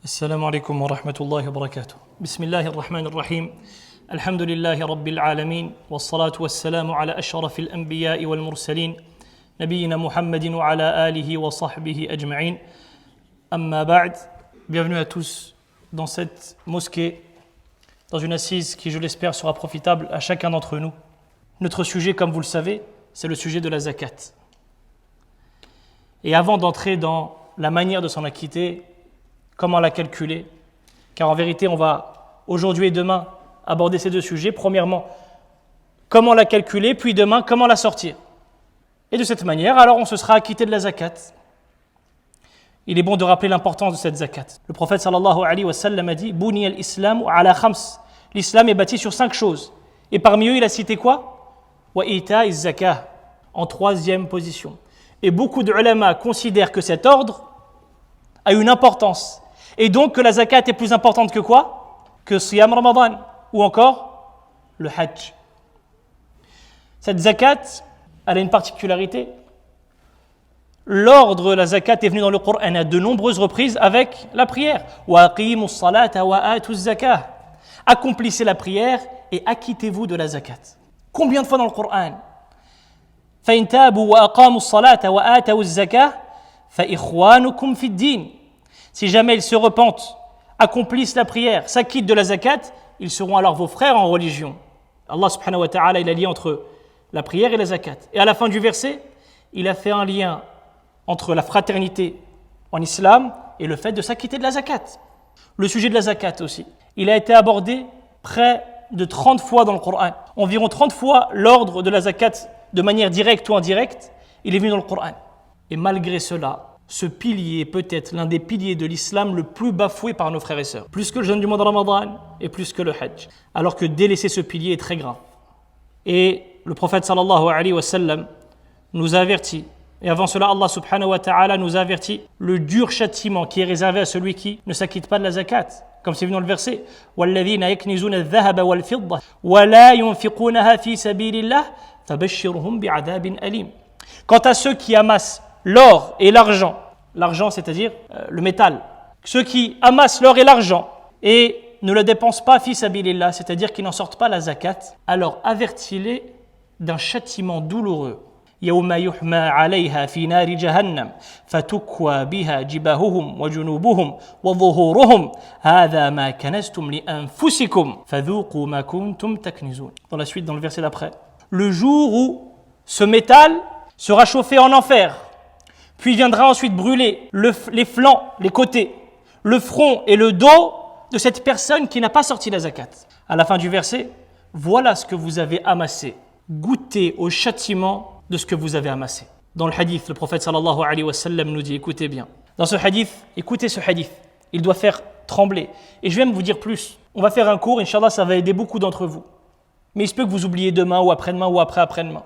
السلام عليكم ورحمة الله وبركاته. بسم الله الرحمن الرحيم. الحمد لله رب العالمين والصلاة والسلام على أشرف الأنبياء والمرسلين نبينا محمد وعلى آله وصحبه أجمعين. أما بعد. Bienvenue à tous dans cette mosquée, dans une assise qui, je l'espère, sera profitable à chacun d'entre nous. Notre sujet, comme vous le savez, c'est le sujet de la zakat. Et avant d'entrer dans la manière de s'en acquitter, comment la calculer, car en vérité, on va aujourd'hui et demain aborder ces deux sujets. Premièrement, comment la calculer, puis demain, comment la sortir. Et de cette manière, alors on se sera acquitté de la zakat. Il est bon de rappeler l'importance de cette zakat. Le prophète sallallahu alayhi wa sallam a dit « Buni al-islam ala khams » L'islam est bâti sur 5 choses. Et parmi eux, il a cité quoi ? « Wa ita iz-zakah » en 3e position. Et beaucoup de ulama considèrent que cet ordre a une importance. Et donc que la zakat est plus importante que quoi ? Que Siyam Ramadan ou encore le Hajj. Cette zakat, elle a une particularité. L'ordre de la zakat est venu dans le Coran à de nombreuses reprises avec la prière. Wa aqimus salata wa atuz zakah. Accomplissez la prière et acquittez-vous de la zakat. Combien de fois dans le Coran ? Fa in tabu wa aqamus salata wa atuz zakah fa ikhwanukum fid din. Si jamais ils se repentent, accomplissent la prière, s'acquittent de la zakat, ils seront alors vos frères en religion. Allah subhanahu wa ta'ala, il a lié entre la prière et la zakat. Et à la fin du verset, il a fait un lien entre la fraternité en islam et le fait de s'acquitter de la zakat. Le sujet de la zakat aussi, il a été abordé près de 30 fois dans le Coran. Environ 30 fois l'ordre de la zakat de manière directe ou indirecte, il est venu dans le Coran. Et malgré cela, ce pilier est peut-être l'un des piliers de l'islam le plus bafoué par nos frères et sœurs. Plus que le jeûne du mois de Ramadan et plus que le Hajj. Alors que délaisser ce pilier est très grave. Et le prophète sallallahu alayhi wa sallam nous a avertis. Et avant cela, Allah subhanahu wa ta'ala nous a avertis le dur châtiment qui est réservé à celui qui ne s'acquitte pas de la zakat. Comme c'est vu dans le verset وَالَّذِينَ يَكْنِزُونَ الذَّهَبَ وَالْفِضَّةَ وَلَا يُنْفِقُونَها فِي سَبِيلِ اللَّهِ فَبَشِّرْهُمْ بِعَذَابٍ أَلِيمٍ. Quant à ceux qui amassent l'or et l'argent, l'argent c'est-à-dire le métal, ceux qui amassent l'or et l'argent et ne le dépensent pas fi sabilillah, c'est-à-dire qui n'en sortent pas la zakat, alors avertis-les d'un châtiment douloureux. يوم يحمى عليها في نار جهنم فتكوى بها جباههم وجنوبهم وظهورهم هذا ما كنزتم لأنفسكم فذوقوا ما كنتم تكنزون. Dans la suite, dans le verset d'après, le jour où ce métal sera chauffé en enfer, puis viendra ensuite brûler les flancs, les côtés, le front et le dos de cette personne qui n'a pas sorti la zakat. À la fin du verset, voilà ce que vous avez amassé. Goûtez au châtiment de ce que vous avez amassé. Dans le hadith, le prophète sallallahu alayhi wa sallam nous dit, écoutez bien. Dans ce hadith, écoutez ce hadith. Il doit faire trembler. Et je vais même vous dire plus. On va faire un cours, Inch'Allah, ça va aider beaucoup d'entre vous. Mais il se peut que vous oubliez demain ou après-demain ou après-après-demain.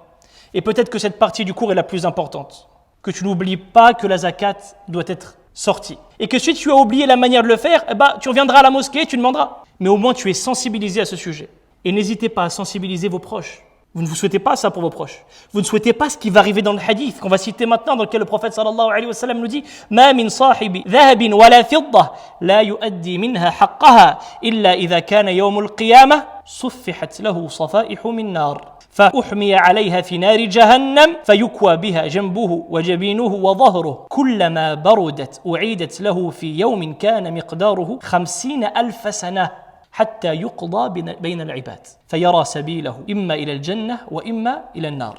Et peut-être que cette partie du cours est la plus importante. Que tu n'oublies pas que la zakat doit être sortie. Et que si tu as oublié la manière de le faire, tu reviendras à la mosquée et tu demanderas. Mais au moins tu es sensibilisé à ce sujet. Et n'hésitez pas à sensibiliser vos proches. Vous ne vous souhaitez pas ça pour vos proches. Vous ne souhaitez pas ce qui va arriver dans le hadith qu'on va citer maintenant, dans lequel le prophète sallallahu alayhi wa sallam nous dit Ma min sahibi dhahabin wala fidda la yuaddi minha haqqaha illa idha kana yawm al-qiyamah suffihat lahu safaihu min nar فأحمي عليها في نار جهنم فيكوى بها جنبه وجبينه وظهره كلما بردت أعيدت له في يوم كان مقداره 50,000 سنة حتى يقضى بين العباد فيرى سبيله إما إلى الجنة وإما إلى النار.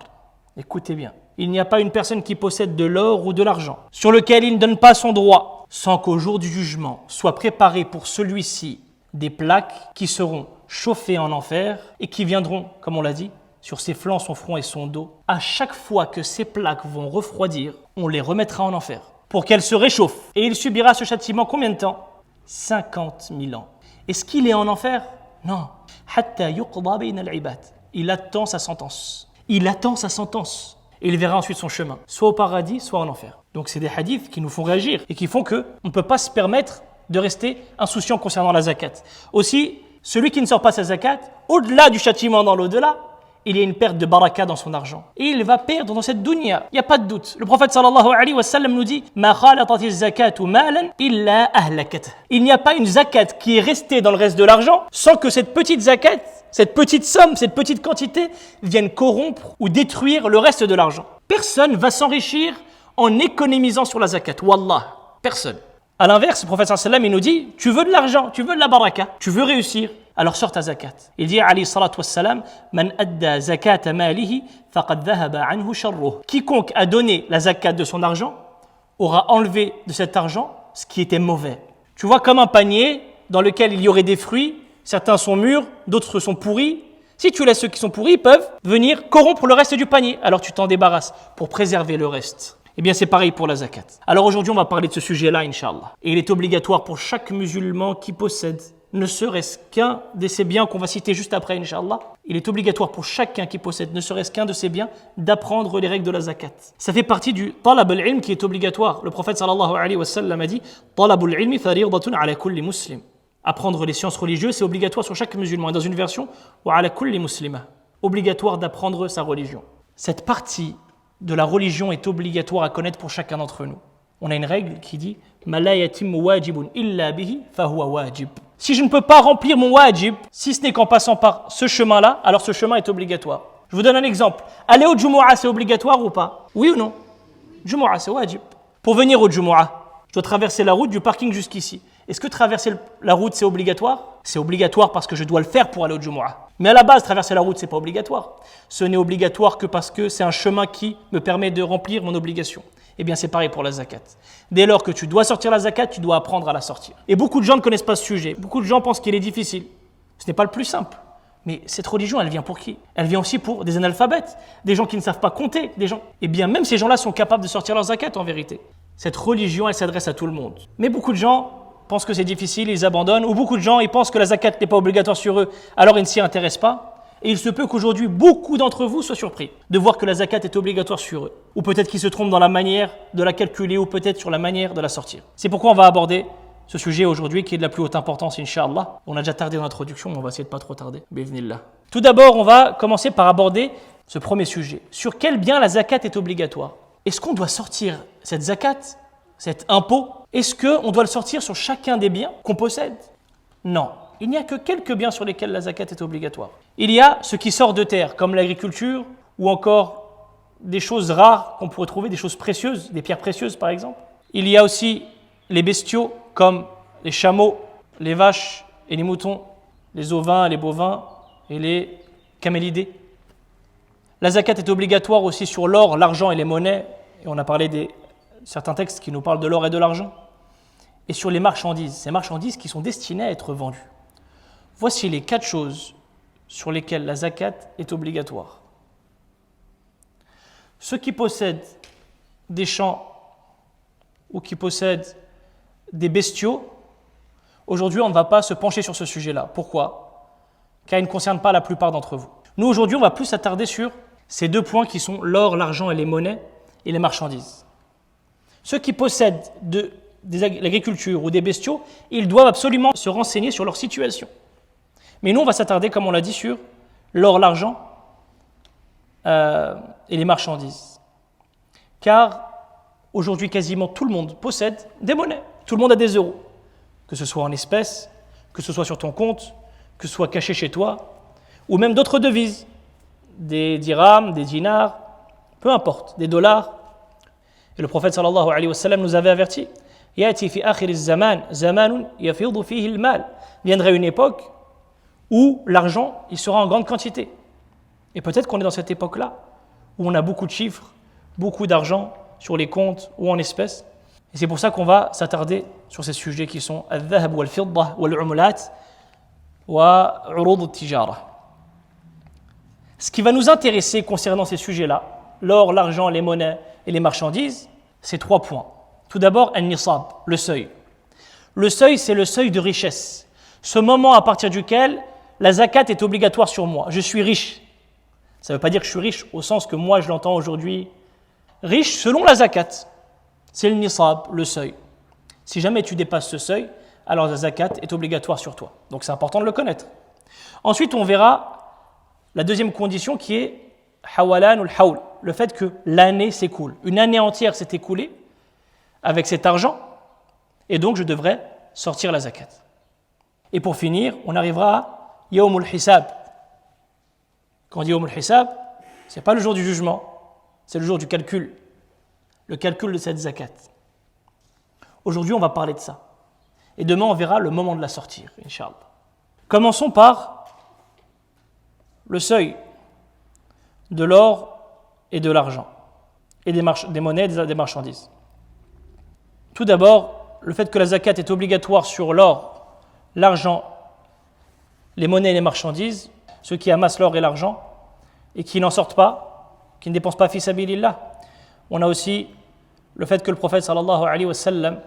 Écoutez bien, il n'y a pas une personne qui possède de l'or ou de l'argent sur lequel il ne donne pas son droit sans qu'au jour du jugement soit préparé pour celui-ci des plaques qui seront chauffées en enfer et qui viendront, comme on l'a dit, sur ses flancs, son front et son dos. À chaque fois que ces plaques vont refroidir, on les remettra en enfer pour qu'elles se réchauffent. Et il subira ce châtiment combien de temps ? 50 000 ans. Est-ce qu'il est en enfer ? Non. Il attend sa sentence. Il attend sa sentence. Et il verra ensuite son chemin, soit au paradis, soit en enfer. Donc c'est des hadiths qui nous font réagir et qui font qu'on ne peut pas se permettre de rester insouciant concernant la zakat. Aussi, celui qui ne sort pas sa zakat, au-delà du châtiment dans l'au-delà, il y a une perte de baraka dans son argent. Et il va perdre dans cette dunya. Il n'y a pas de doute. Le prophète sallallahu alayhi wa sallam nous dit « Ma khalatati zakatu malan illa ahlakat » Il n'y a pas une zakat qui est restée dans le reste de l'argent sans que cette petite zakat, cette petite somme, cette petite quantité vienne corrompre ou détruire le reste de l'argent. Personne va s'enrichir en économisant sur la zakat. Wallah, personne. À l'inverse, le prophète sallallahu alayhi wa sallam, il nous dit « Tu veux de l'argent, tu veux de la baraka, tu veux réussir. » Alors sors ta zakat. Il dit alayhi salatu wassalam, man adda zakata malihi faqad dhahaba anhu sharruh. Quiconque a donné la zakat de son argent aura enlevé de cet argent ce qui était mauvais. Tu vois, comme un panier dans lequel il y aurait des fruits, certains sont mûrs, d'autres sont pourris. Si tu laisses ceux qui sont pourris, ils peuvent venir corrompre le reste du panier. Alors tu t'en débarrasses pour préserver le reste. Eh bien, c'est pareil pour la zakat. Alors aujourd'hui, on va parler de ce sujet-là, Inch'Allah. Et il est obligatoire pour chaque musulman qui possède ne serait-ce qu'un de ces biens qu'on va citer juste après, Inch'Allah. Il est obligatoire pour chacun qui possède ne serait-ce qu'un de ces biens d'apprendre les règles de la zakat. Ça fait partie du talab al-ilm qui est obligatoire. Le prophète sallallahu alayhi wa sallam a dit « Talab al-ilmi faridatun ala kulli muslim » Apprendre les sciences religieuses, c'est obligatoire sur chaque musulman. Et dans une version « Wa ala kulli muslima » obligatoire d'apprendre sa religion. Cette partie de la religion est obligatoire à connaître pour chacun d'entre nous. On a une règle qui dit « Ma la yatimmu wajibun illa bihi fahuwa wajib » Si je ne peux pas remplir mon wajib, si ce n'est qu'en passant par ce chemin-là, alors ce chemin est obligatoire. Je vous donne un exemple. Aller au Jumu'ah, c'est obligatoire ou pas? Oui ou non? Jumu'ah, c'est wajib. Pour venir au Jumu'ah, je dois traverser la route du parking jusqu'ici. Est-ce que traverser la route, c'est obligatoire? C'est obligatoire parce que je dois le faire pour aller au Jumu'ah. Mais à la base, traverser la route, c'est pas obligatoire. Ce n'est obligatoire que parce que c'est un chemin qui me permet de remplir mon obligation. Eh bien, c'est pareil pour la zakat. Dès lors que tu dois sortir la zakat, tu dois apprendre à la sortir. Et beaucoup de gens ne connaissent pas ce sujet. Beaucoup de gens pensent qu'il est difficile. Ce n'est pas le plus simple. Mais cette religion, elle vient pour qui? Elle vient aussi pour des analphabètes, des gens qui ne savent pas compter, des gens. Eh bien, même ces gens-là sont capables de sortir leur zakat en vérité. Cette religion, elle s'adresse à tout le monde. Mais beaucoup de gens pensent que c'est difficile, ils abandonnent. Ou beaucoup de gens, ils pensent que la zakat n'est pas obligatoire sur eux, alors ils ne s'y intéressent pas. Et il se peut qu'aujourd'hui, beaucoup d'entre vous soient surpris de voir que la zakat est obligatoire sur eux. Ou peut-être qu'ils se trompent dans la manière de la calculer, ou peut-être sur la manière de la sortir. C'est pourquoi on va aborder ce sujet aujourd'hui qui est de la plus haute importance, Inch'Allah. On a déjà tardé dans l'introduction, mais on va essayer de pas trop tarder. Bi'idhnillah. Tout d'abord, on va commencer par aborder ce premier sujet. Sur quel bien la zakat est obligatoire? Est-ce qu'on doit sortir cette zakat, cet impôt? Est-ce qu'on doit le sortir sur chacun des biens qu'on possède? Non. Il n'y a que quelques biens sur lesquels la zakat est obligatoire. Il y a ce qui sort de terre, comme l'agriculture, ou encore des choses rares qu'on pourrait trouver, des choses précieuses, des pierres précieuses par exemple. Il y a aussi les bestiaux, comme les chameaux, les vaches et les moutons, les ovins, les bovins et les camélidés. La zakat est obligatoire aussi sur l'or, l'argent et les monnaies, et on a parlé de certains textes qui nous parlent de l'or et de l'argent, et sur les marchandises, ces marchandises qui sont destinées à être vendues. Voici les 4 choses sur lesquelles la zakat est obligatoire. Ceux qui possèdent des champs ou qui possèdent des bestiaux, aujourd'hui on ne va pas se pencher sur ce sujet-là. Pourquoi? Car il ne concerne pas la plupart d'entre vous. Nous aujourd'hui on va plus s'attarder sur ces 2 points qui sont l'or, l'argent et les monnaies et les marchandises. Ceux qui possèdent de l'agriculture ou des bestiaux, ils doivent absolument se renseigner sur leur situation. Mais nous, on va s'attarder, comme on l'a dit, sur l'or, l'argent et les marchandises. Car aujourd'hui, quasiment tout le monde possède des monnaies. Tout le monde a des euros. Que ce soit en espèces, que ce soit sur ton compte, que ce soit caché chez toi, ou même d'autres devises. Des dirhams, des dinars, peu importe, des dollars. Et le prophète sallallahu alayhi wa sallam nous avait averti « Ya'ti fi akhir az-zaman, zamanun yafidu fihi al-mal » Viendrait une époque où l'argent, il sera en grande quantité. Et peut-être qu'on est dans cette époque-là, où on a beaucoup de chiffres, beaucoup d'argent sur les comptes ou en espèces. Et c'est pour ça qu'on va s'attarder sur ces sujets qui sont al-dhahab wal-fidda wal-umulat wa urud al-tijara. Ce qui va nous intéresser concernant ces sujets-là, l'or, l'argent, les monnaies et les marchandises, c'est 3 points. Tout d'abord, al-nisab, le seuil. Le seuil, c'est le seuil de richesse. Ce moment à partir duquel la zakat est obligatoire sur moi. Je suis riche. Ça ne veut pas dire que je suis riche au sens que moi je l'entends aujourd'hui. Riche selon la zakat. C'est le nisab, le seuil. Si jamais tu dépasses ce seuil, alors la zakat est obligatoire sur toi. Donc c'est important de le connaître. Ensuite, on verra La deuxième condition qui est hawalan ou hawl, le fait que l'année s'écoule. Une année entière s'est écoulée avec cet argent et donc je devrais sortir la zakat. Et pour finir, on arrivera à yawmul hisab. Quand on dit yawmul hisab, ce n'est pas le jour du jugement, c'est le jour du calcul. Le calcul de cette zakat. Aujourd'hui, on va parler de ça. Et demain, on verra le moment de la sortir, Inch'Allah. Commençons par le seuil de l'or et de l'argent, et des monnaies et des marchandises. Tout d'abord, le fait que la zakat est obligatoire sur l'or, l'argent, les monnaies et les marchandises, ceux qui amassent l'or et l'argent, et qui n'en sortent pas, qui ne dépensent pas fi sabilillah. On a aussi le fait que le prophète sallallahu alayhi wa sallam,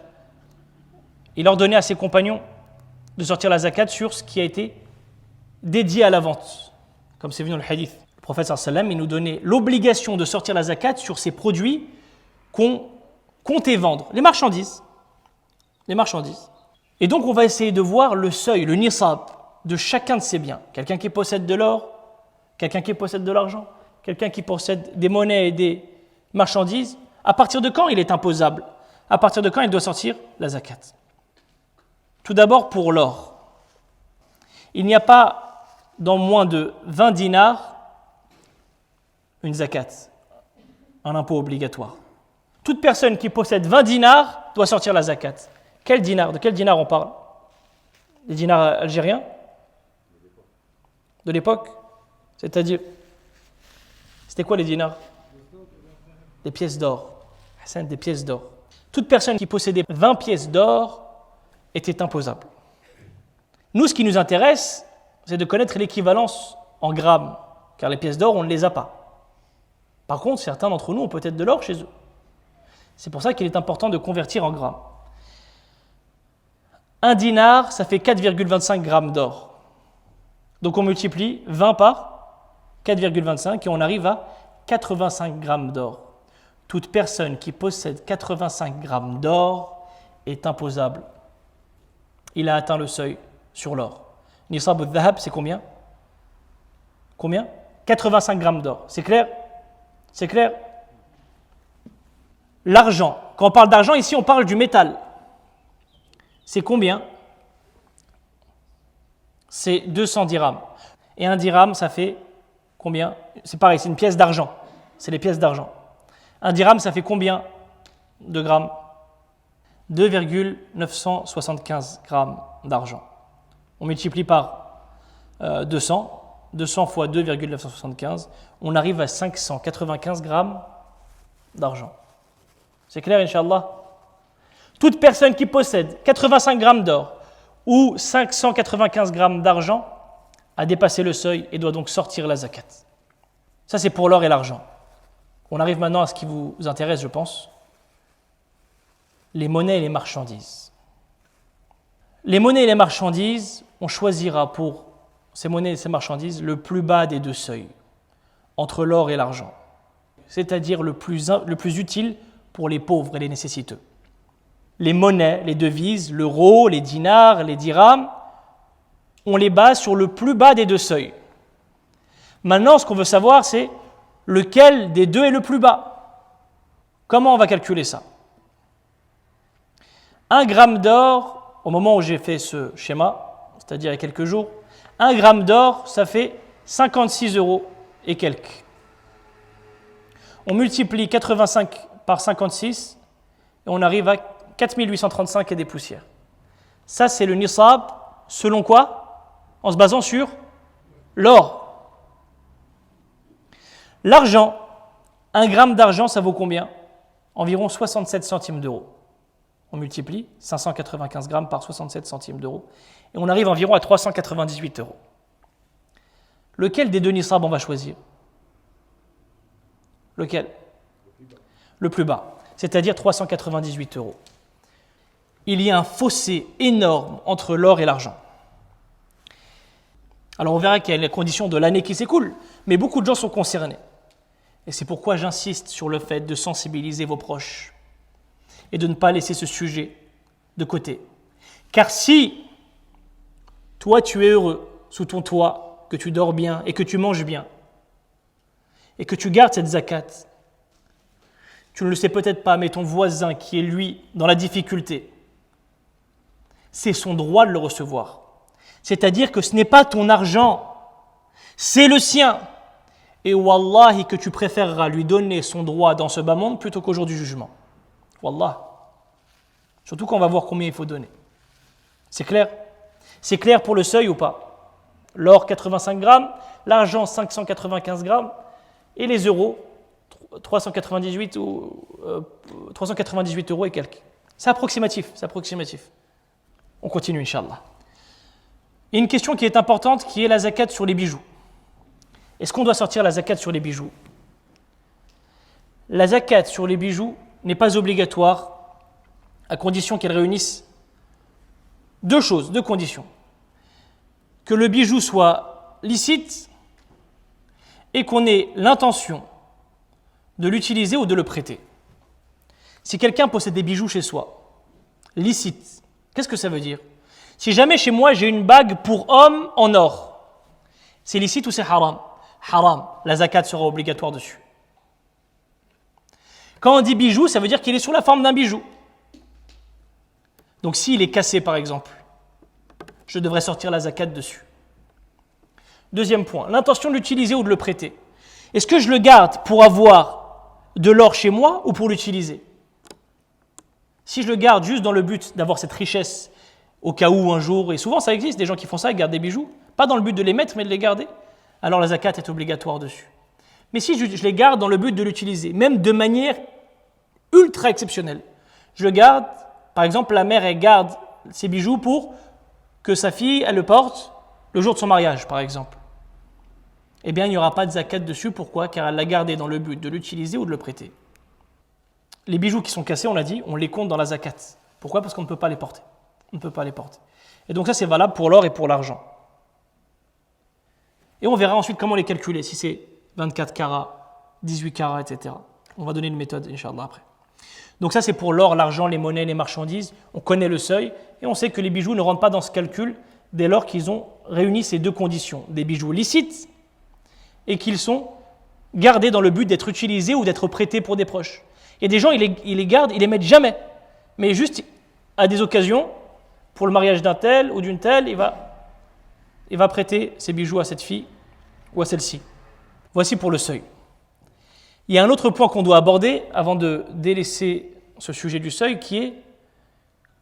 il ordonnait à ses compagnons de sortir la zakat sur ce qui a été dédié à la vente, comme c'est venu dans le hadith. Le prophète sallallahu alayhi wa sallam, il nous donnait l'obligation de sortir la zakat sur ces produits qu'on comptait vendre, les marchandises. Et donc on va essayer de voir le seuil, le nisab de chacun de ces biens. Quelqu'un qui possède de l'or, quelqu'un qui possède de l'argent, quelqu'un qui possède des monnaies et des marchandises. À partir de quand il est imposable? À partir de quand il doit sortir la zakat? Tout d'abord pour l'or. Il n'y a pas dans moins de 20 dinars une zakat, un impôt obligatoire. Toute personne qui possède 20 dinars doit sortir la zakat. Quel dinar? De quel dinar on parle? Les dinars algériens? De l'époque? C'est-à-dire, c'était quoi les dinars? Des pièces d'or. Hassan, des pièces d'or. Toute personne qui possédait 20 pièces d'or était imposable. Nous, ce qui nous intéresse, c'est de connaître l'équivalence en grammes, car les pièces d'or, on ne les a pas. Par contre, certains d'entre nous ont peut-être de l'or chez eux. C'est pour ça qu'il est important de convertir en grammes. Un dinar, ça fait 4,25 grammes d'or. Donc on multiplie 20 par 4,25 et on arrive à 85 grammes d'or. Toute personne qui possède 85 grammes d'or est imposable. Il a atteint le seuil sur l'or. Nisab al-dhahab, c'est combien? Combien? 85 grammes d'or. C'est clair? C'est clair? L'argent. Quand on parle d'argent, ici on parle du métal. C'est combien? C'est 200 dirhams. Et un dirham, ça fait combien? C'est pareil, c'est une pièce d'argent. C'est les pièces d'argent. Un dirham, ça fait combien de grammes? 2,975 grammes d'argent. On multiplie par 200. 200 fois 2,975. On arrive à 595 grammes d'argent. C'est clair, Inch'Allah? Toute personne qui possède 85 grammes d'or ou 595 grammes d'argent a dépassé le seuil et doit donc sortir la zakat. Ça, c'est pour l'or et l'argent. On arrive maintenant à ce qui vous intéresse, je pense. Les monnaies et les marchandises. Les monnaies et les marchandises, on choisira pour ces monnaies et ces marchandises le plus bas des deux seuils, entre l'or et l'argent. C'est-à-dire le plus utile pour les pauvres et les nécessiteux. Les monnaies, les devises, l'euro, les dinars, les dirhams, on les base sur le plus bas des deux seuils. Maintenant, ce qu'on veut savoir, c'est lequel des deux est le plus bas. Comment on va calculer ça? 1 gramme d'or, au moment où j'ai fait ce schéma, c'est-à-dire il y a quelques jours, 1 gramme d'or, ça fait 56 € et quelques. On multiplie 85 par 56 et on arrive à 4835 et des poussières. Ça, c'est le nisab, selon quoi? En se basant sur l'or. L'argent, 1 gramme d'argent, ça vaut combien? Environ 67 centimes d'euros. On multiplie 595 grammes par 67 centimes d'euros et on arrive environ à 398 €. Lequel des deux nisab on va choisir? Lequel? Le plus bas, c'est-à-dire 398 €. Il y a un fossé énorme entre l'or et l'argent. Alors on verra qu'il y a les conditions de l'année qui s'écoule, mais beaucoup de gens sont concernés. Et c'est pourquoi j'insiste sur le fait de sensibiliser vos proches et de ne pas laisser ce sujet de côté. Car si toi tu es heureux sous ton toit que tu dors bien et que tu manges bien, et que tu gardes cette zakat, tu ne le sais peut-être pas, mais ton voisin qui est lui dans la difficulté, c'est son droit de le recevoir. C'est-à-dire que ce n'est pas ton argent, c'est le sien. Et wallahi que tu préféreras lui donner son droit dans ce bas monde plutôt qu'au jour du jugement. Wallah. Surtout quand on va voir combien il faut donner. C'est clair? C'est clair pour le seuil ou pas? L'or 85 grammes, l'argent 595 grammes et les euros 398 euros et quelques. C'est approximatif, c'est approximatif. On continue, Inch'Allah. Il y a une question qui est importante qui est la zakat sur les bijoux. Est-ce qu'on doit sortir la zakat sur les bijoux? La zakat sur les bijoux n'est pas obligatoire à condition qu'elle réunisse deux choses, deux conditions. Que le bijou soit licite et qu'on ait l'intention de l'utiliser ou de le prêter. Si quelqu'un possède des bijoux chez soi, licite, qu'est-ce que ça veut dire? Si jamais chez moi j'ai une bague pour homme en or, c'est licite ou c'est haram? Haram, la zakat sera obligatoire dessus. Quand on dit bijou, ça veut dire qu'il est sous la forme d'un bijou. Donc s'il est cassé par exemple, je devrais sortir la zakat dessus. Deuxième point, l'intention de l'utiliser ou de le prêter. Est-ce que je le garde pour avoir de l'or chez moi ou pour l'utiliser? Si je le garde juste dans le but d'avoir cette richesse au cas où un jour, et souvent ça existe, des gens qui font ça, ils gardent des bijoux, pas dans le but de les mettre mais de les garder, alors la zakat est obligatoire dessus. Mais si je les garde dans le but de l'utiliser, même de manière ultra exceptionnelle, je le garde, par exemple la mère elle garde ses bijoux pour que sa fille elle le porte le jour de son mariage par exemple, eh bien il n'y aura pas de zakat dessus. Pourquoi? Car elle l'a gardé dans le but de l'utiliser ou de le prêter. Les bijoux qui sont cassés, on l'a dit, on les compte dans la zakat. Pourquoi? Parce qu'on ne peut pas les porter. On ne peut pas les porter. Et donc ça c'est valable pour l'or et pour l'argent. Et on verra ensuite comment les calculer, si c'est 24 carats, 18 carats, etc. On va donner une méthode, Inch'Allah, après. Donc ça c'est pour l'or, l'argent, les monnaies, les marchandises. On connaît le seuil et on sait que les bijoux ne rentrent pas dans ce calcul dès lors qu'ils ont réuni ces deux conditions. Des bijoux licites et qu'ils sont gardés dans le but d'être utilisés ou d'être prêtés pour des proches. Et des gens, ils les gardent, ils les mettent jamais. Mais juste à des occasions, pour le mariage d'un tel ou d'une telle, il va prêter ses bijoux à cette fille ou à celle-ci. Voici pour le seuil. Il y a un autre point qu'on doit aborder avant de délaisser ce sujet du seuil qui est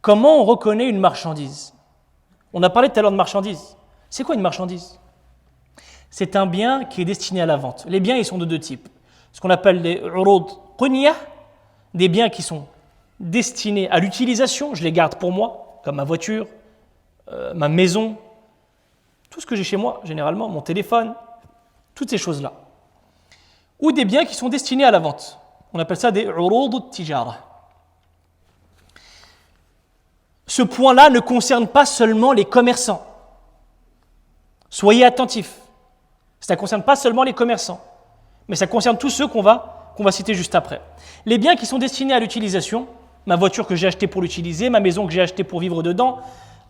comment on reconnaît une marchandise. On a parlé tout à l'heure de marchandise. C'est quoi une marchandise? C'est un bien qui est destiné à la vente. Les biens, ils sont de deux types. Ce qu'on appelle les urud qunyah, des biens qui sont destinés à l'utilisation, je les garde pour moi, comme ma voiture, ma maison, tout ce que j'ai chez moi, généralement, mon téléphone, toutes ces choses-là. Ou des biens qui sont destinés à la vente. On appelle ça des urud tijara. Ce point-là ne concerne pas seulement les commerçants. Soyez attentifs. Ça ne concerne pas seulement les commerçants, mais ça concerne tous ceux qu'on va citer juste après. Les biens qui sont destinés à l'utilisation, ma voiture que j'ai achetée pour l'utiliser, ma maison que j'ai achetée pour vivre dedans,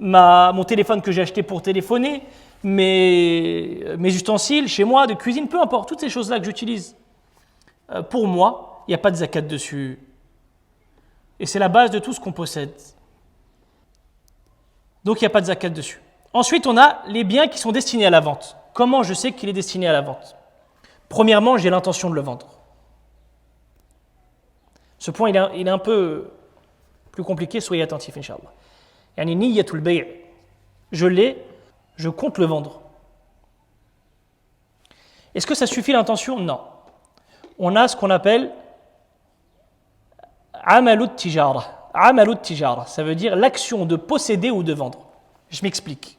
mon téléphone que j'ai acheté pour téléphoner, mes ustensiles chez moi de cuisine, peu importe, toutes ces choses-là que j'utilise pour moi, il n'y a pas de zakat dessus. Et c'est la base de tout ce qu'on possède. Donc il n'y a pas de zakat dessus. Ensuite, on a les biens qui sont destinés à la vente. Comment je sais qu'il est destiné à la vente? Premièrement, j'ai l'intention de le vendre. Ce point, il est un peu plus compliqué, soyez attentifs, Inch'Allah. Yani niyyatul bay'. Je compte le vendre. Est-ce que ça suffit l'intention? Non. On a ce qu'on appelle amalut tijara. Amalut tijara, ça veut dire l'action de posséder ou de vendre. Je m'explique.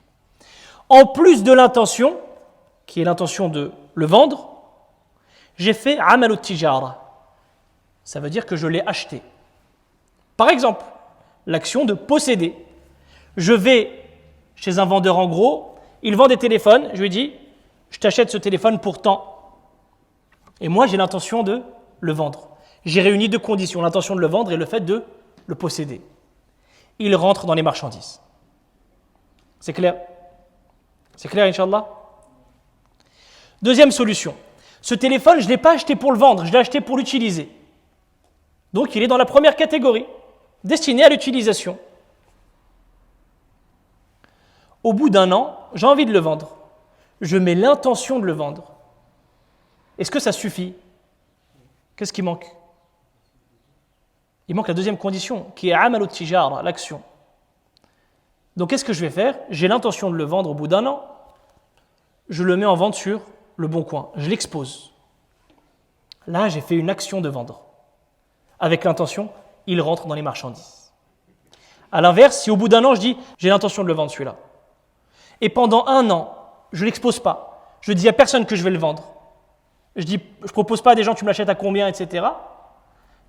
En plus de l'intention, qui est l'intention de le vendre, j'ai fait amalut tijara. Ça veut dire que je l'ai acheté. Par exemple, l'action de posséder. Je vais chez un vendeur en gros, il vend des téléphones, je lui dis, je t'achète ce téléphone pour tant. Et moi, j'ai l'intention de le vendre. J'ai réuni deux conditions, l'intention de le vendre et le fait de le posséder. Il rentre dans les marchandises. C'est clair? C'est clair, Inch'Allah? Deuxième solution. Ce téléphone, je ne l'ai pas acheté pour le vendre, je l'ai acheté pour l'utiliser. Donc il est dans la première catégorie, destiné à l'utilisation. Au bout d'un an, j'ai envie de le vendre. Je mets l'intention de le vendre. Est-ce que ça suffit? Qu'est-ce qui manque? Il manque la deuxième condition, qui est amal al-tijara, l'action. Donc qu'est-ce que je vais faire? J'ai l'intention de le vendre au bout d'un an. Je le mets en vente sur le Bon Coin. Je l'expose. Là, j'ai fait une action de vendre. Avec l'intention, il rentre dans les marchandises. À l'inverse, si au bout d'un an, je dis, j'ai l'intention de le vendre celui-là. Et pendant un an, je ne l'expose pas. Je dis à personne que je vais le vendre. Je ne propose pas à des gens, tu me l'achètes à combien, etc.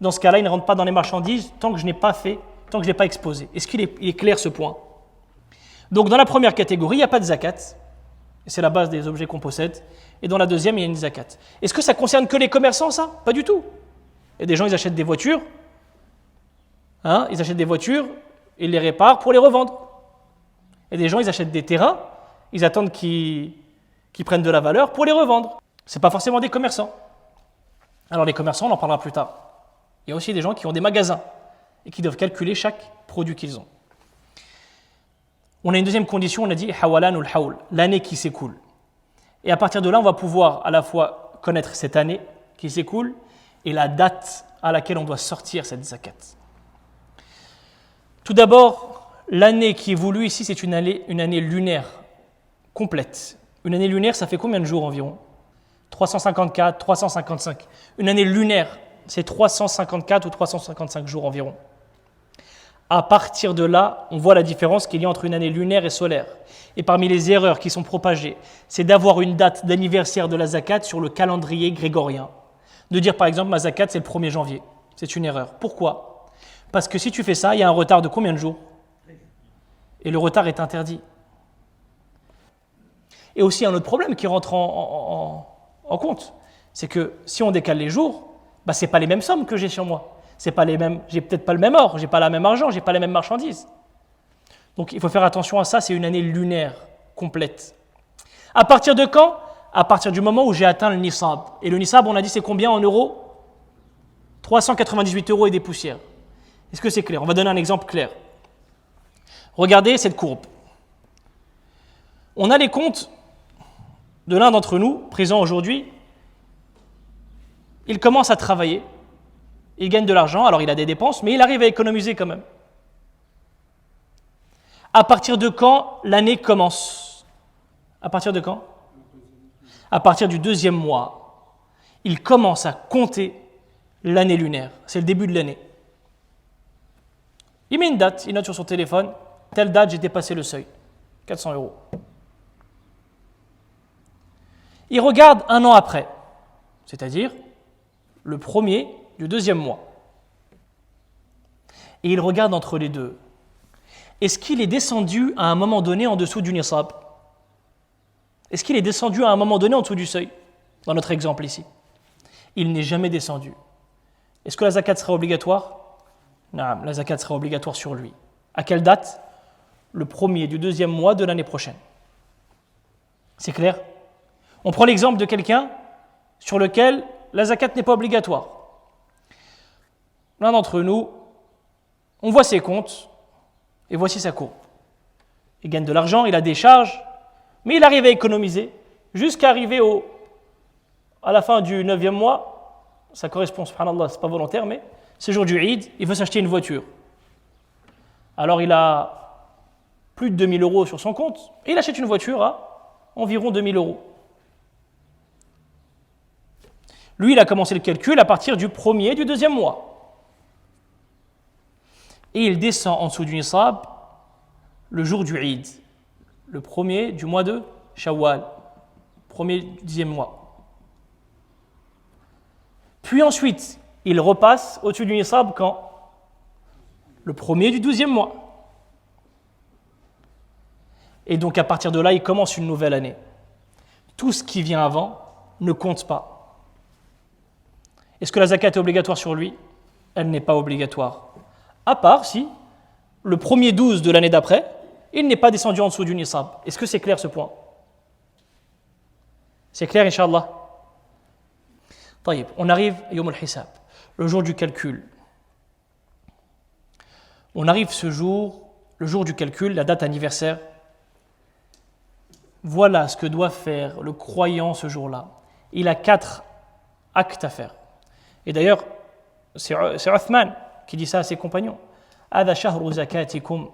Dans ce cas-là, il ne rentre pas dans les marchandises tant que je n'ai pas fait, tant que je n'ai pas exposé. Est-ce qu'il est clair ce point? Donc dans la première catégorie, il n'y a pas de zakat. C'est la base des objets qu'on possède. Et dans la deuxième, il y a une zakat. Est-ce que ça concerne que les commerçants, ça? Pas du tout. Il y a des gens, ils achètent des voitures. Ils achètent des voitures, ils les réparent pour les revendre. Et des gens, ils achètent des terrains, ils attendent qu'ils prennent de la valeur pour les revendre. Ce n'est pas forcément des commerçants. Alors les commerçants, on en parlera plus tard. Il y a aussi des gens qui ont des magasins et qui doivent calculer chaque produit qu'ils ont. On a une deuxième condition, on a dit hawalan ou hawl, l'année qui s'écoule. Et à partir de là, on va pouvoir à la fois connaître cette année qui s'écoule et la date à laquelle on doit sortir cette zakat. Tout d'abord, l'année qui est voulue ici, c'est une année lunaire complète. Une année lunaire, ça fait combien de jours environ? 354, 355. Une année lunaire, c'est 354 ou 355 jours environ. À partir de là, on voit la différence qu'il y a entre une année lunaire et solaire. Et parmi les erreurs qui sont propagées, c'est d'avoir une date d'anniversaire de la zakat sur le calendrier grégorien. De dire par exemple, ma zakat, c'est le 1er janvier. C'est une erreur. Pourquoi? Parce que si tu fais ça, il y a un retard de combien de jours? Et le retard est interdit. Et aussi un autre problème qui rentre en compte, c'est que si on décale les jours, ce n'est pas les mêmes sommes que j'ai sur moi. C'est pas les mêmes, j'ai peut-être pas le même or, j'ai pas le même argent, j'ai pas les mêmes marchandises. Donc il faut faire attention à ça, c'est une année lunaire complète. À partir de quand? À partir du moment où j'ai atteint le nisab. Et le nisab, on a dit c'est combien en euros? 398 euros et des poussières. Est-ce que c'est clair? On va donner un exemple clair. Regardez cette courbe. On a les comptes de l'un d'entre nous, présent aujourd'hui. Il commence à travailler. Il gagne de l'argent, alors il a des dépenses, mais il arrive à économiser quand même. À partir de quand l'année commence? À partir de quand? À partir du 2e mois. Il commence à compter l'année lunaire. C'est le début de l'année. Il met une date, il note sur son téléphone, telle date j'ai dépassé le seuil, 400 euros. Il regarde un an après, c'est-à-dire le 1er du 2e mois. Et il regarde entre les deux. Est-ce qu'il est descendu à un moment donné en dessous du nisab? Est-ce qu'il est descendu à un moment donné en dessous du seuil? Dans notre exemple ici. Il n'est jamais descendu. Est-ce que la zakat sera obligatoire? Non, la zakat sera obligatoire sur lui. À quelle date? Le 1er du 2e mois de l'année prochaine. C'est clair? On prend l'exemple de quelqu'un sur lequel la zakat n'est pas obligatoire. L'un d'entre nous, on voit ses comptes et voici sa courbe. Il gagne de l'argent, il a des charges, mais il arrive à économiser jusqu'à arriver à la fin du 9e mois. Ça correspond, subhanallah, c'est pas volontaire, mais c'est jour du Eid, il veut s'acheter une voiture. Alors il a plus de 2000 euros sur son compte et il achète une voiture à environ 2000 euros. Lui, il a commencé le calcul à partir du 1er du 2e mois. Et il descend en dessous du nisab le jour du Eid, le 1er du mois de Shawwal, 1er du 10e mois. Puis ensuite, il repasse au-dessus du nisab quand? Le 1er du 12e mois. Et donc à partir de là, il commence une nouvelle année. Tout ce qui vient avant ne compte pas. Est-ce que la zakat est obligatoire sur lui? Elle n'est pas obligatoire. À part si, le 1er 12 de l'année d'après, il n'est pas descendu en dessous du nisab. Est-ce que c'est clair ce point? C'est clair, Inch'Allah? Taïb, on arrive à Yawm al-Hisab, le jour du calcul. On arrive ce jour, le jour du calcul, la date anniversaire. Voilà ce que doit faire le croyant ce jour-là. Il a 4 actes à faire. Et d'ailleurs, c'est Uthman qui dit ça à ses compagnons. Hada shahru zakatikum.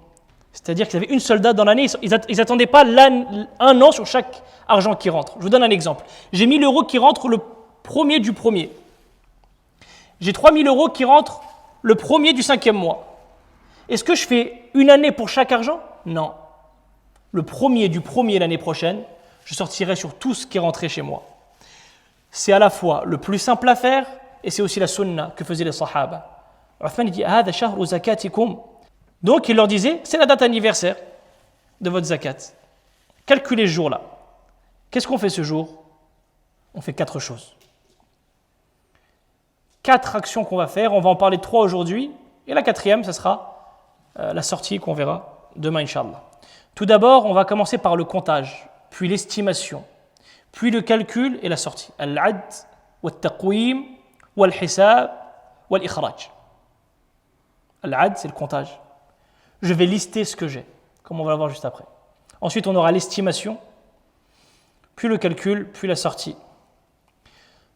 C'est-à-dire qu'ils avaient une seule date dans l'année, ils n'attendaient pas un an sur chaque argent qui rentre. Je vous donne un exemple. J'ai 1000 euros qui rentrent le premier du premier. J'ai 3000 euros qui rentrent le premier du 5e mois. Est-ce que je fais une année pour chaque argent? Non. Le premier du premier l'année prochaine, je sortirai sur tout ce qui est rentré chez moi. C'est à la fois le plus simple à faire et c'est aussi la sunna que faisaient les sahaba. Uthman dit Hada shahru zakatikum. Donc il leur disait c'est la date anniversaire de votre zakat. Calculez ce jour-là. Qu'est-ce qu'on fait ce jour? On fait 4 choses. 4 actions qu'on va faire. On va en parler 3 aujourd'hui. Et la 4e, ce sera la sortie qu'on verra demain, Inch'Allah. Tout d'abord, on va commencer par le comptage, puis l'estimation, puis le calcul et la sortie. Al-'add, wal-taqwim, wal-hisab, wal-ikhraj. Al-'add, c'est le comptage. Je vais lister ce que j'ai, comme on va le voir juste après. Ensuite, on aura l'estimation, puis le calcul, puis la sortie.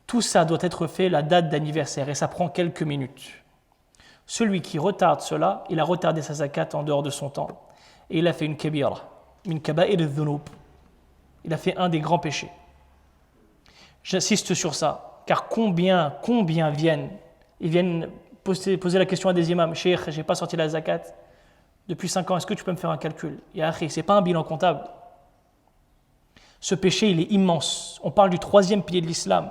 Tout ça doit être fait la date d'anniversaire et ça prend quelques minutes. Celui qui retarde cela, il a retardé sa zakat en dehors de son temps. Et il a fait une kabira, min kaba'ir al-dhunub. Il a fait un des grands péchés. J'insiste sur ça, car combien viennent poser la question à des imams. Cheikh, j'ai pas sorti la zakat depuis 5 ans, est-ce que tu peux me faire un calcul? Ya akhi, c'est pas un bilan comptable. Ce péché, il est immense. On parle du 3e pilier de l'islam.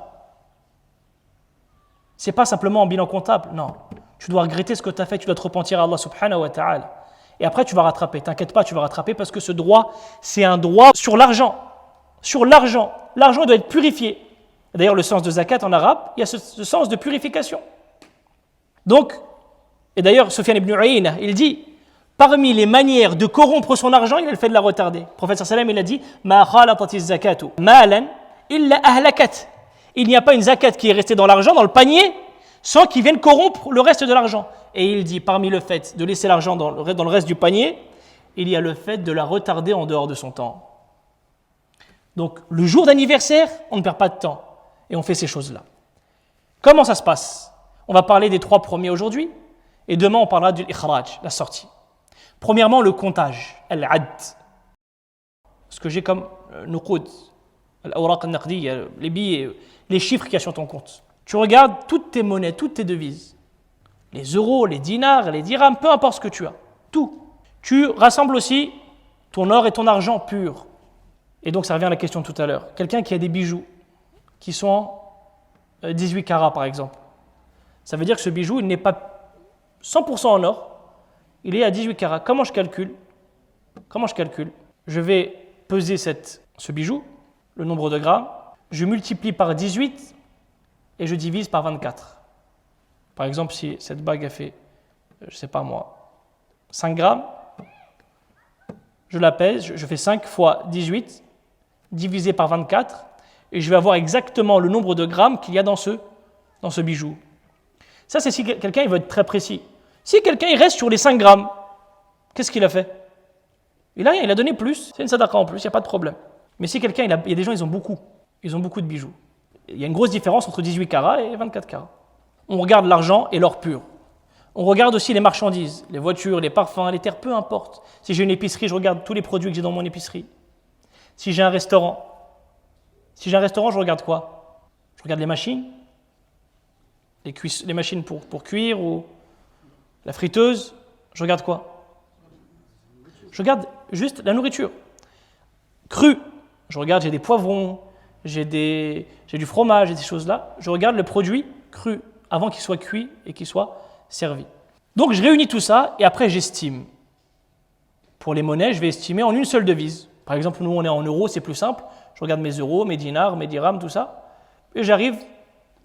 C'est pas simplement un bilan comptable, non. Tu dois regretter ce que tu as fait, tu dois te repentir à Allah subhanahu wa ta'ala. Et après, tu vas rattraper. T'inquiète pas, tu vas rattraper parce que ce droit, c'est un droit sur l'argent. Sur l'argent. L'argent doit être purifié. D'ailleurs, le sens de zakat en arabe, il y a ce sens de purification. Donc, et d'ailleurs, Sufyan ibn Uyayna, il dit, parmi les manières de corrompre son argent, il a le fait de la retarder. Le prophète sallam, il a dit, ma khalatati zakatu malan illa ahlakat. Il n'y a pas une zakat qui est restée dans l'argent, dans le panier, sans qu'il vienne corrompre le reste de l'argent. Et il dit, parmi le fait de laisser l'argent dans le reste du panier, il y a le fait de la retarder en dehors de son temps. Donc, le jour d'anniversaire, on ne perd pas de temps. Et on fait ces choses-là. Comment ça se passe? On va parler des 3 premiers aujourd'hui. Et demain, on parlera de l'ikhraj, la sortie. Premièrement, le comptage, al-'add. Ce que j'ai comme nuqud, al-awraq al-naqdiyya, les billets, les chiffres qu'il y a sur ton compte. Tu regardes toutes tes monnaies, toutes tes devises. Les euros, les dinars, les dirhams, peu importe ce que tu as. Tout. Tu rassembles aussi ton or et ton argent pur. Et donc, ça revient à la question de tout à l'heure. Quelqu'un qui a des bijoux qui sont en 18 carats, par exemple. Ça veut dire que ce bijou, il n'est pas 100% en or. Il est à 18 carats. Comment je calcule? Je vais peser ce bijou, le nombre de grammes. Je multiplie par 18 et je divise par 24. Par exemple, si cette bague a fait, je ne sais pas moi, 5 grammes, je la pèse, je fais 5 fois 18, divisé par 24, et je vais avoir exactement le nombre de grammes qu'il y a dans ce bijou. Ça, c'est si quelqu'un il veut être très précis. Si quelqu'un il reste sur les 5 grammes, qu'est-ce qu'il a fait? Il a rien, il a donné plus, c'est une sadaqa en plus, il n'y a pas de problème. Mais si quelqu'un, il y a des gens, ils ont beaucoup de bijoux. Il y a une grosse différence entre 18 carats et 24 carats. On regarde l'argent et l'or pur. On regarde aussi les marchandises, les voitures, les parfums, les terres, peu importe. Si j'ai une épicerie, je regarde tous les produits que j'ai dans mon épicerie. Si j'ai un restaurant, je regarde quoi? Je regarde les machines, les machines pour cuire ou la friteuse. Je regarde quoi? Je regarde juste la nourriture. Crue. Je regarde, j'ai des poivrons, j'ai du fromage et ces choses-là. Je regarde le produit cru avant qu'il soit cuit et qu'il soit servi. Donc je réunis tout ça et après j'estime. Pour les monnaies, je vais estimer en une seule devise. Par exemple, nous on est en euros, c'est plus simple. Je regarde mes euros, mes dinars, mes dirhams, tout ça. Et j'arrive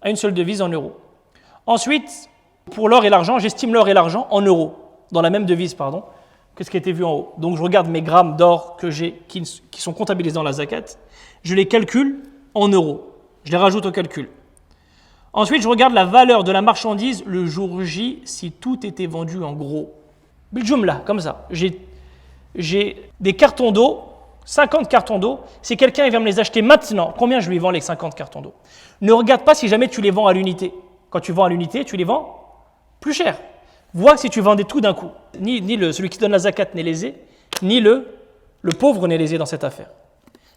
à une seule devise en euros. Ensuite, pour l'or et l'argent, j'estime l'or et l'argent en euros. Dans la même devise, que ce qui a été vu en haut. Donc je regarde mes grammes d'or que j'ai, qui sont comptabilisés dans la zakat. Je les calcule en euros. Je les rajoute au calcul. Ensuite, je regarde la valeur de la marchandise le jour J si tout était vendu en gros. Biljumla, comme ça. J'ai des cartons d'eau, 50 cartons d'eau. Si quelqu'un vient me les acheter maintenant, combien je lui vends les 50 cartons d'eau? Ne regarde pas si jamais tu les vends à l'unité. Quand tu vends à l'unité, tu les vends plus cher. Vois si tu vendais tout d'un coup. Ni celui qui donne la zakat n'est lésé, ni le pauvre n'est lésé dans cette affaire.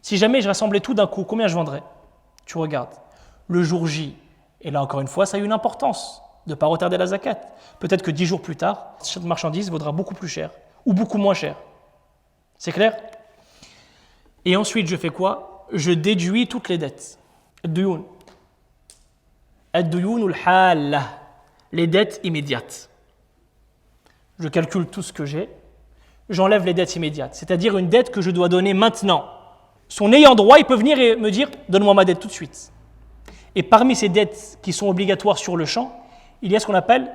Si jamais je rassemblais tout d'un coup, combien je vendrais? Tu regardes. Le jour J, et là encore une fois, ça a une importance de ne pas retarder la zakat. Peut-être que 10 jours plus tard, cette marchandise vaudra beaucoup plus cher ou beaucoup moins cher. C'est clair? Et ensuite, je fais quoi? Je déduis toutes les dettes. Ad-duyun. Ad-duyun al-halla. Les dettes immédiates. Je calcule tout ce que j'ai. J'enlève les dettes immédiates. C'est-à-dire une dette que je dois donner maintenant. Son ayant droit, il peut venir et me dire « Donne-moi ma dette tout de suite ». Et parmi ces dettes qui sont obligatoires sur le champ, il y a ce qu'on appelle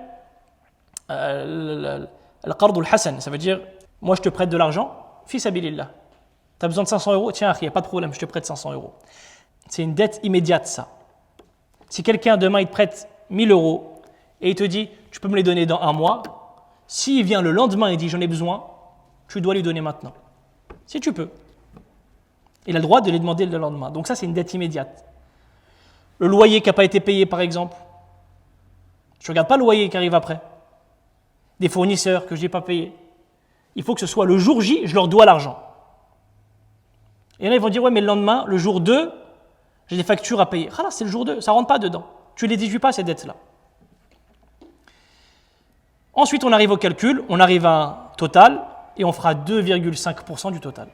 al-qard al-hasan. Ça veut dire, moi je te prête de l'argent, fi sabilillah. Tu as besoin de 500 euros, tiens, il n'y a pas de problème, je te prête 500 euros. C'est une dette immédiate, ça. Si quelqu'un demain il te prête 1000 euros et il te dit, tu peux me les donner dans un mois, s'il vient le lendemain et dit, j'en ai besoin, tu dois lui donner maintenant. Si tu peux. Il a le droit de les demander le lendemain. Donc ça, c'est une dette immédiate. Le loyer qui n'a pas été payé, par exemple. Je ne regarde pas le loyer qui arrive après. Des fournisseurs que je n'ai pas payés. Il faut que ce soit le jour J, je leur dois l'argent. Et là, ils vont dire, ouais, mais le lendemain, le jour 2, j'ai des factures à payer. Ah là, c'est le jour 2, ça ne rentre pas dedans. Tu ne les déduis pas, ces dettes-là. Ensuite, on arrive au calcul, on arrive à un total, et on fera 2,5% du total.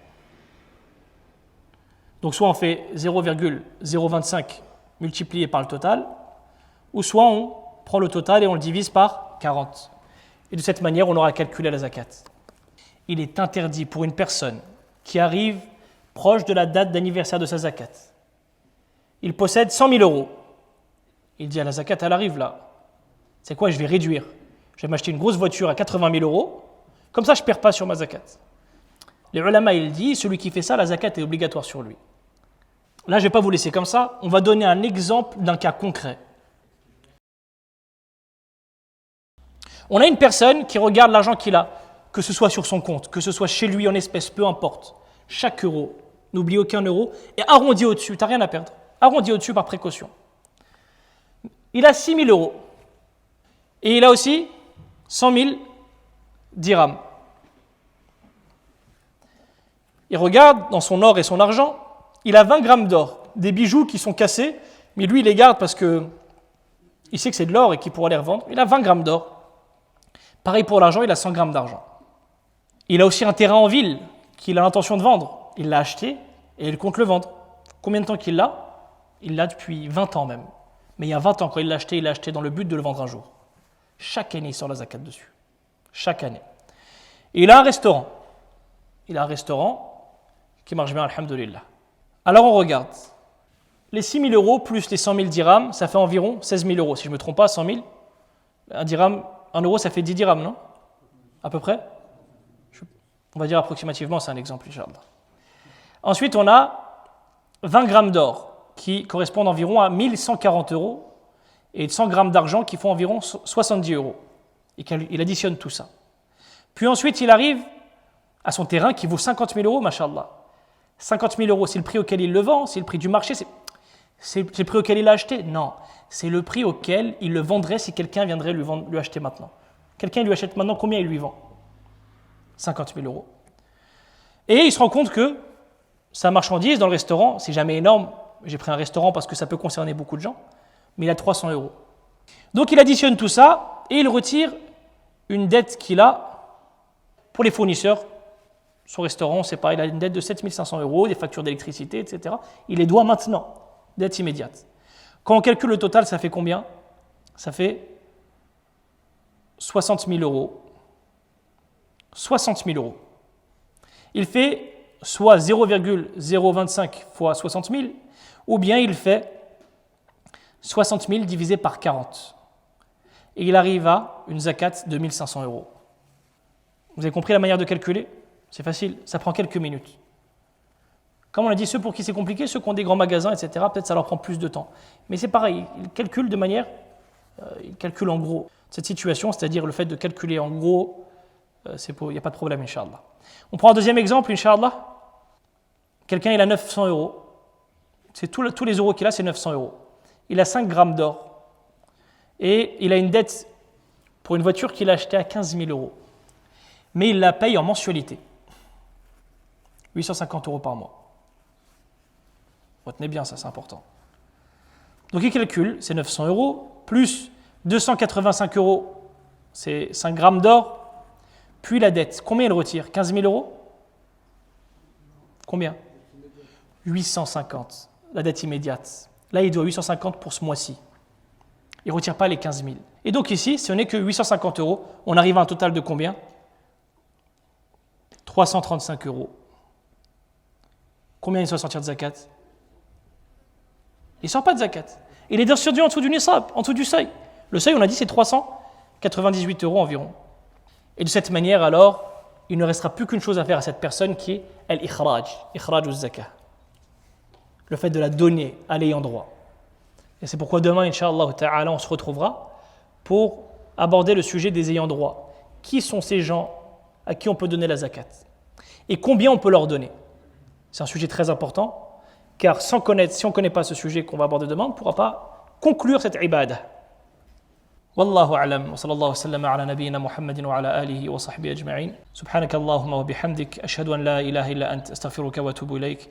Donc soit on fait 0,025 multiplié par le total, ou soit on prend le total et on le divise par 40. Et de cette manière, on aura calculé la zakat. Il est interdit pour une personne qui arrive proche de la date d'anniversaire de sa zakat. Il possède 100 000 euros. Il dit à la zakat, elle arrive là. C'est quoi? Je vais réduire. Je vais m'acheter une grosse voiture à 80 000 euros. Comme ça, je ne perds pas sur ma zakat. Les ulama, il dit, celui qui fait ça, la zakat est obligatoire sur lui. Là, je ne vais pas vous laisser comme ça. On va donner un exemple d'un cas concret. On a une personne qui regarde l'argent qu'il a, que ce soit sur son compte, que ce soit chez lui en espèces, peu importe. Chaque euro, n'oublie aucun euro, et arrondis au-dessus, tu n'as rien à perdre. Arrondis au-dessus par précaution. Il a 6 000 euros. Et il a aussi 100 000 dirhams. Il regarde dans son or et son argent, il a 20 grammes d'or, des bijoux qui sont cassés, mais lui il les garde parce que il sait que c'est de l'or et qu'il pourra les revendre. Il a 20 grammes d'or. Pareil pour l'argent, il a 100 grammes d'argent. Il a aussi un terrain en ville qu'il a l'intention de vendre. Il l'a acheté et il compte le vendre. Combien de temps qu'il l'a? Il l'a depuis 20 ans même. Mais il y a 20 ans, quand il l'a acheté dans le but de le vendre un jour. Chaque année, il sort la zakat dessus. Chaque année. Et il a un restaurant. Il a un restaurant qui marche bien, alhamdoulilah. Alors on regarde. Les 6 000 euros plus les 100 000 dirhams, ça fait environ 16 000 euros. Si je ne me trompe pas, 100 000. Un dirham, 1 euro, ça fait 10 dirhams, non? À peu près? On va dire approximativement, c'est un exemple, Inch'Allah. Ensuite, on a 20 grammes d'or qui correspondent environ à 1140 euros et 100 grammes d'argent qui font environ 70 euros. Et il additionne tout ça. Puis ensuite, il arrive à son terrain qui vaut 50 000 euros, mashallah. 50 000 euros, c'est le prix auquel il le vend, c'est le prix du marché, c'est le prix auquel il l'a acheté? Non, c'est le prix auquel il le vendrait si quelqu'un viendrait lui acheter maintenant. Quelqu'un lui achète maintenant, combien il lui vend? 50 000 euros. Et il se rend compte que sa marchandise dans le restaurant, c'est jamais énorme. J'ai pris un restaurant parce que ça peut concerner beaucoup de gens, mais il a 300 euros. Donc il additionne tout ça et il retire une dette qu'il a pour les fournisseurs. Son restaurant, c'est pareil, il a une dette de 7 500 euros, des factures d'électricité, etc. Il les doit maintenant, dette immédiate. Quand on calcule le total, ça fait combien? Ça fait 60 000 euros. 60 000 euros. Il fait soit 0,025 fois 60 000, ou bien il fait 60 000 divisé par 40. Et il arrive à une zakat de 1 500 euros. Vous avez compris la manière de calculer? C'est facile, ça prend quelques minutes. Comme on a dit, ceux pour qui c'est compliqué, ceux qui ont des grands magasins, etc., peut-être ça leur prend plus de temps. Mais c'est pareil, ils calculent de manière, ils calculent en gros cette situation, c'est-à-dire le fait de calculer en gros, il n'y a pas de problème, Inch'Allah. On prend un deuxième exemple, Inch'Allah. Quelqu'un, il a 900 euros. C'est tous les euros qu'il a, c'est 900 euros. Il a 5 grammes d'or. Et il a une dette pour une voiture qu'il a achetée à 15 000 euros. Mais il la paye en mensualité. 850 euros par mois. Retenez bien ça, c'est important. Donc il calcule, c'est 900 euros, plus 285 euros, c'est 5 grammes d'or, puis la dette. Combien il retire? 15 000 euros? Combien? 850, la dette immédiate. Là, il doit 850 pour ce mois-ci. Il ne retire pas les 15 000. Et donc ici, si on n'est que 850 euros, on arrive à un total de combien? 335 euros. Combien il doit sortir de zakat? Il ne sort pas de zakat. Il est descendu en dessous du nisab, en dessous du seuil. Le seuil, on a dit, c'est 398 euros environ. Et de cette manière, alors, il ne restera plus qu'une chose à faire à cette personne qui est al-ikhraj, ikhraj al-zakah. Le fait de la donner à l'ayant droit. Et c'est pourquoi demain, Inch'Allah ta'ala, on se retrouvera pour aborder le sujet des ayants droit. Qui sont ces gens à qui on peut donner la zakat? Et combien on peut leur donner? C'est un sujet très important. Car si on ne connaît pas ce sujet qu'on va aborder demain, on ne pourra pas conclure cette ibadah. Wallahu a'lam, wa sallallahu sallam ala nabiyyina Muhammadin wa ala alihi wa sahbihi ajma'in. Subhanaka Allahumma wa bihamdik, ashhadu an la ilaha illa ant, astaghfiruka wa atubu ilayk.